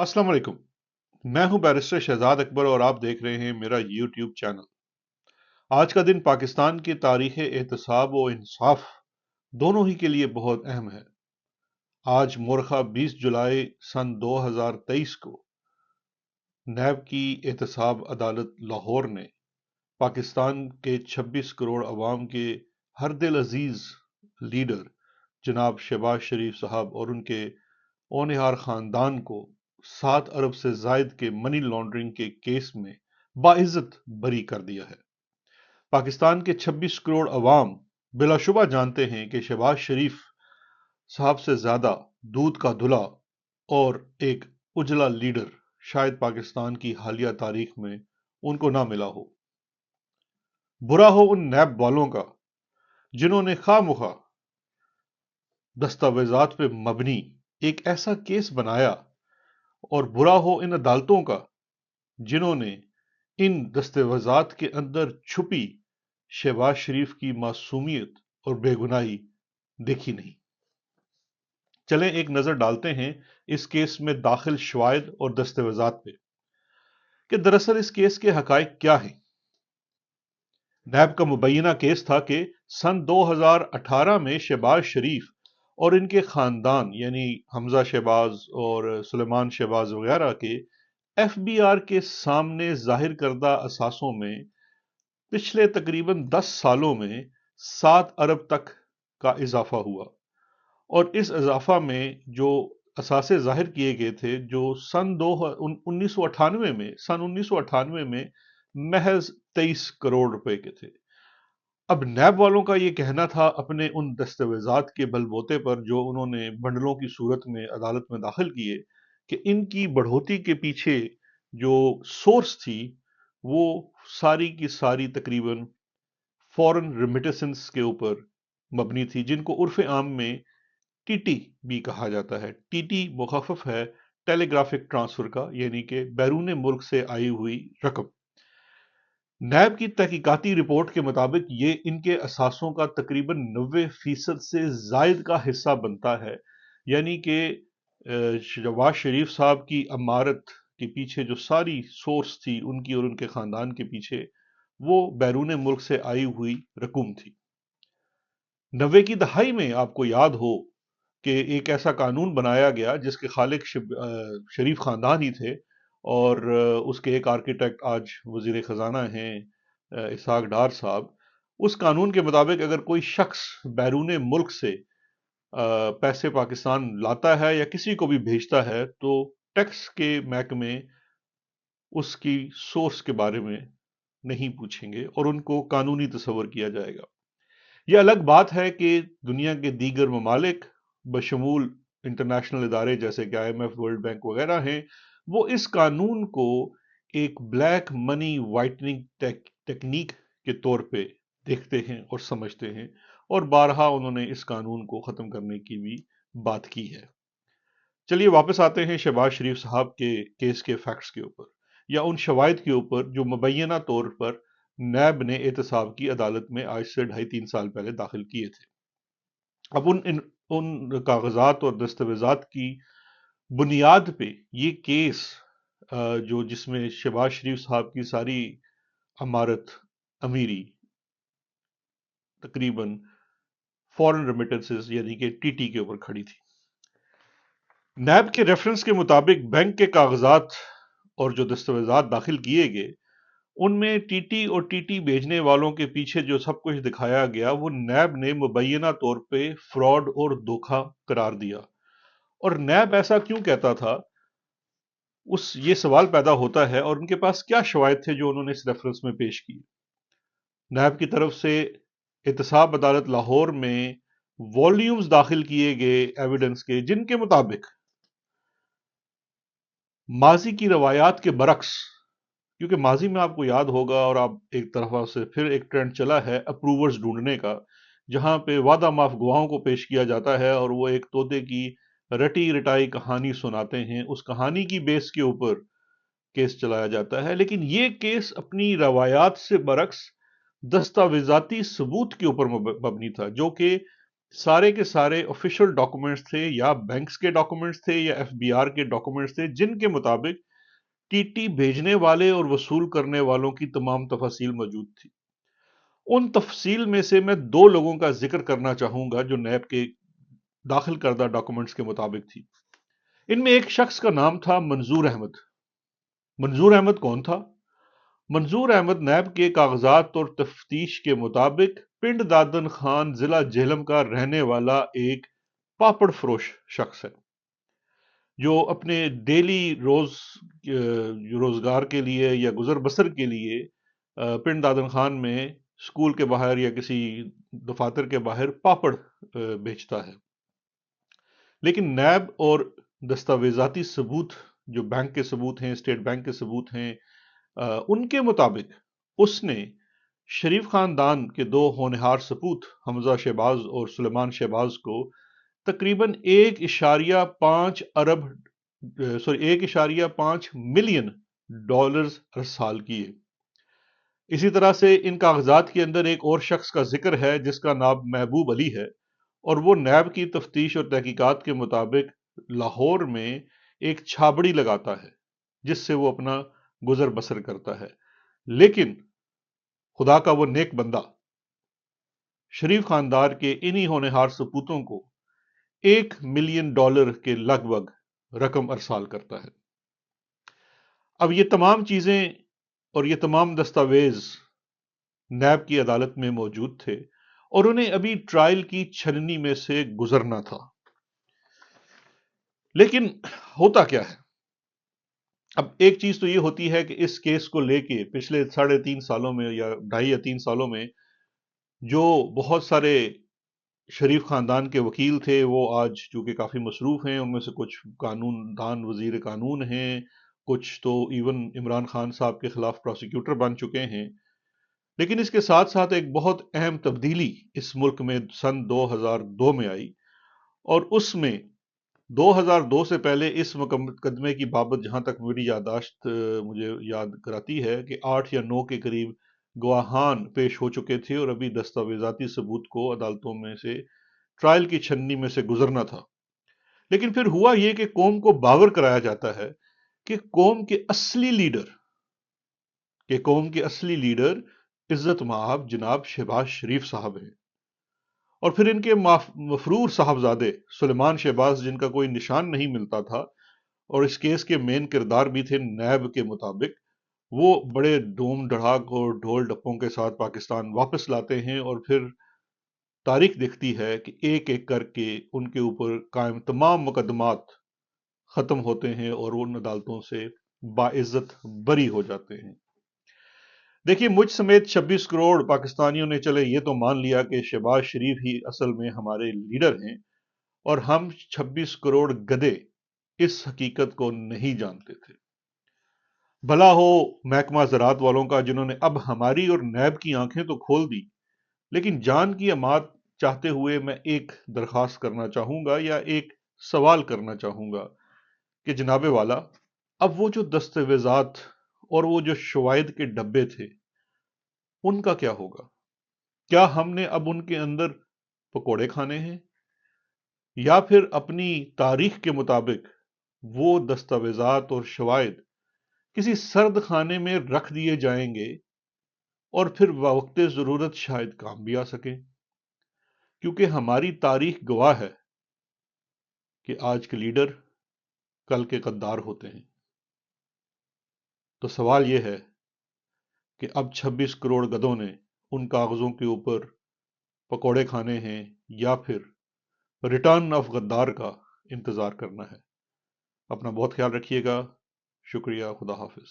अस्सलाम वालेकुम। मैं हूं बैरिस्टर शहजाद अकबर और आप देख रहे हैं मेरा यूट्यूब चैनल। आज का दिन पाकिस्तान की तारीख एहतसाब और इंसाफ दोनों ही के लिए बहुत अहम है। आज मोरखा 20 जुलाई सन 2023 को नैब की एहतसाब अदालत लाहौर ने पाकिस्तान के 26 करोड़ अवाम के हर दिल अजीज लीडर जनाब शहबाज शरीफ साहब और उनके ओनिहार खानदान को 7 अरब से जायद के मनी लॉन्ड्रिंग के केस में बाइज्जत बरी कर दिया है। पाकिस्तान के 26 करोड़ अवाम बिलाशुबा जानते हैं कि शहबाज शरीफ साहब से ज्यादा दूध का धुला और एक उजला लीडर शायद पाकिस्तान की हालिया तारीख में उनको ना मिला हो। बुरा हो उन नैब वालों का जिन्होंने खामुखा दस्तावेजात पे मबनी एक ऐसा केस बनाया, और बुरा हो इन अदालतों का जिन्होंने इन दस्तावेजात के अंदर छुपी शहबाज शरीफ की मासूमियत और बेगुनाही देखी नहीं। चलें एक नजर डालते हैं इस केस में दाखिल शवाहिद और दस्तावेजात पे कि दरअसल इस केस के हकायक क्या हैं। नैब का मुबैना केस था कि सन 2018 में शहबाज शरीफ और इनके खानदान यानी हमजा शहबाज और सुलेमान शहबाज वगैरह के एफबीआर के सामने जाहिर करदा असासों में पिछले तकरीबन 10 सालों में 7 अरब तक का इजाफा हुआ, और इस इजाफा में जो असासे जाहिर किए गए थे जो सन 1998 में महज 23 करोड़ रुपए के थे। अब नैब वालों का ये कहना था अपने उन दस्तावेजात के बलबोते पर जो उन्होंने बंडलों की सूरत में अदालत में दाखिल किए कि इनकी बढ़ोतरी के पीछे जो सोर्स थी वो सारी की सारी तकरीबन फॉरेन रेमिटेंस के ऊपर मबनी थी, जिनको उर्फ आम में टीटी भी कहा जाता है। टीटी मुखफ़फ़ है टेलीग्राफिक ट्रांसफर का, यानी कि बैरून मुल्क से आई हुई रकम। नैब की तहकीकाती रिपोर्ट के मुताबिक ये इनके असासों का तकरीबन 90% से जायद का हिस्सा बनता है, यानी कि शहबाज शरीफ साहब की अमारत के पीछे जो सारी सोर्स थी उनकी और उनके खानदान के पीछे, वो बैरून मुल्क से आई हुई रकूम थी। 90 की दहाई में आपको याद हो कि एक ऐसा कानून बनाया गया जिसके खालिक शरीफ खानदान ही थे, और उसके एक आर्किटेक्ट आज वजीर खजाना हैं इसहाक डार साहब। उस कानून के मुताबिक अगर कोई शख्स बैरून मुल्क से पैसे पाकिस्तान लाता है या किसी को भी भेजता है तो टैक्स के महकमे उसकी सोर्स के बारे में नहीं पूछेंगे और उनको कानूनी तस्वर किया जाएगा। यह अलग बात है कि दुनिया के दीगर ममालिक बशमूल इंटरनेशनल इदारे जैसे कि IMF, वर्ल्ड बैंक वगैरह हैं, वो इस कानून को एक ब्लैक मनी वाइटनिंग टेक्निक के तौर पे देखते हैं और समझते हैं, और बारहा उन्होंने इस कानून को ख़त्म करने की भी बात की है। चलिए वापस आते हैं शहबाज शरीफ साहब के केस के फैक्ट्स के ऊपर, या उन शवाहिद के ऊपर जो मुबैना तौर पर नैब ने एहतसाब की अदालत में आज से 2.5-3 साल पहले दाखिल किए थे। अब उन कागजात और दस्तावेजात की बुनियाद पे ये केस जो जिसमें शहबाज शरीफ साहब की सारी अमारत अमीरी तकरीबन फॉरेन रेमिटेंसेस यानी कि टीटी के ऊपर खड़ी थी। नैब के रेफरेंस के मुताबिक बैंक के कागजात और जो दस्तावेजात दाखिल किए गए उनमें टीटी और टीटी भेजने वालों के पीछे जो सब कुछ दिखाया गया वो नैब ने मुबैना तौर पे फ्रॉड और धोखा करार दिया। और नैब ऐसा क्यों कहता था, उस ये सवाल पैदा होता है, और उनके पास क्या शवाहिद थे जो उन्होंने इस रेफरेंस में पेश किए। नैब की तरफ से एहतसाब अदालत लाहौर में वॉल्यूम्स दाखिल किए गए एविडेंस के, जिनके मुताबिक माजी की रवायात के बरक्स, क्योंकि माजी में आपको याद होगा और आप एक तरफा से फिर एक ट्रेंड चला है अप्रूवर्स ढूंढने का, जहां पे वादा माफ गवाहों को पेश किया जाता है और वो एक तोते की रटी रटाई कहानी सुनाते हैं, उस कहानी की बेस के ऊपर केस चलाया जाता है। लेकिन ये केस अपनी रवायात से बरक्स दस्तावेजाती सबूत के ऊपर मबनी था, जो कि सारे के सारे ऑफिशियल डॉक्यूमेंट्स थे, या बैंक्स के डॉक्यूमेंट्स थे, या एफबीआर के डॉक्यूमेंट्स थे, जिनके मुताबिक टीटी भेजने वाले और वसूल करने वालों की तमाम तफासिल मौजूद थी। उन तफसील में से मैं दो लोगों का जिक्र करना चाहूंगा जो नैब के दाखिल करदा डॉक्यूमेंट्स के मुताबिक थी। इनमें एक शख्स का नाम था मंजूर अहमद। मंजूर अहमद कौन था? मंजूर अहमद नैब के कागजात और तफ्तीश के मुताबिक पिंड दादन खान, जिला झेलम का रहने वाला एक पापड़ फरोश शख्स है, जो अपने डेली रोजगार के लिए या गुजर बसर के लिए पिंड दादन खान में स्कूल के बाहर या किसी दफातर के बाहर पापड़ बेचता है। लेकिन नैब और दस्तावेजाती सबूत, जो बैंक के सबूत हैं, स्टेट बैंक के सबूत हैं, उनके मुताबिक उसने शरीफ खानदान के दो होनहार सपूत हमजा शहबाज और सुलेमान शहबाज को तकरीबन 1.5 मिलियन डॉलर्स हर साल किए। इसी तरह से इन कागजात के अंदर एक और शख्स का जिक्र है जिसका नाम महबूब अली है, और वो नैब की तफ्तीश और तहकीकात के मुताबिक लाहौर में एक छाबड़ी लगाता है जिससे वो अपना गुजर बसर करता है। लेकिन खुदा का वो नेक बंदा शरीफ खानदार के इन्हीं होनहार सपूतों को $1 मिलियन के लगभग रकम अरसाल करता है। अब ये तमाम चीजें और ये तमाम दस्तावेज नैब की अदालत में मौजूद थे और उन्हें अभी ट्रायल की छननी में से गुजरना था। लेकिन होता क्या है, अब एक चीज तो ये होती है कि इस केस को लेके पिछले 3.5 सालों में या 2.5 या 3 सालों में जो बहुत सारे शरीफ खानदान के वकील थे वो आज चूंकि काफी मसरूफ हैं, उनमें से कुछ कानून दान वजीर कानून हैं, कुछ तो इवन इमरान खान साहब के खिलाफ प्रोसिक्यूटर बन चुके हैं। लेकिन इसके साथ साथ एक बहुत अहम तब्दीली इस मुल्क में सन 2002 में आई, और उसमें 2002 से पहले इस मुकदमे की बाबत जहां तक मेरी याददाश्त मुझे याद कराती है कि 8 या 9 के करीब गवाहान पेश हो चुके थे और अभी दस्तावेजाती सबूत को अदालतों में से ट्रायल की छन्नी में से गुजरना था। लेकिन फिर हुआ यह कि कौम को बावर कराया जाता है कि कौम के असली लीडर इज्जत माब जनाब शहबाज शरीफ साहब हैं, और फिर इनके मफरूर साहबजादे सुलेमान शहबाज, जिनका कोई निशान नहीं मिलता था और इस केस के मेन किरदार भी थे नैब के मुताबिक, वो बड़े धूम धड़ाक और ढोल डप्पों के साथ पाकिस्तान वापस लाते हैं, और फिर तारीख दिखती है कि एक एक करके उनके ऊपर कायम तमाम मुकदमात खत्म होते हैं और वो उन अदालतों से बाइज्जत बरी हो जाते हैं। देखिए, मुझ समेत 26 करोड़ पाकिस्तानियों ने चले ये तो मान लिया कि शहबाज शरीफ ही असल में हमारे लीडर हैं, और हम 26 करोड़ गधे इस हकीकत को नहीं जानते थे। भला हो महकमा ज़राअत वालों का, जिन्होंने अब हमारी और नैब की आंखें तो खोल दी, लेकिन जान की अमात चाहते हुए मैं एक दरखास्त करना चाहूंगा या एक सवाल करना चाहूंगा कि जनाबे वाला, अब वो जो दस्तावेजात और वो जो शवाहिद के डब्बे थे उनका क्या होगा? क्या हमने अब उनके अंदर पकोड़े खाने हैं, या फिर अपनी तारीख के मुताबिक वो दस्तावेजात और शवाहिद किसी सर्द खाने में रख दिए जाएंगे और फिर वक्त जरूरत शायद काम भी आ सके? क्योंकि हमारी तारीख गवाह है कि आज के लीडर कल के गद्दार होते हैं। तो सवाल यह है कि अब 26 करोड़ गधों ने उन कागजों के ऊपर पकोड़े खाने हैं या फिर रिटर्न ऑफ गद्दार का इंतजार करना है। अपना बहुत ख्याल रखिएगा। शुक्रिया। खुदा हाफिज।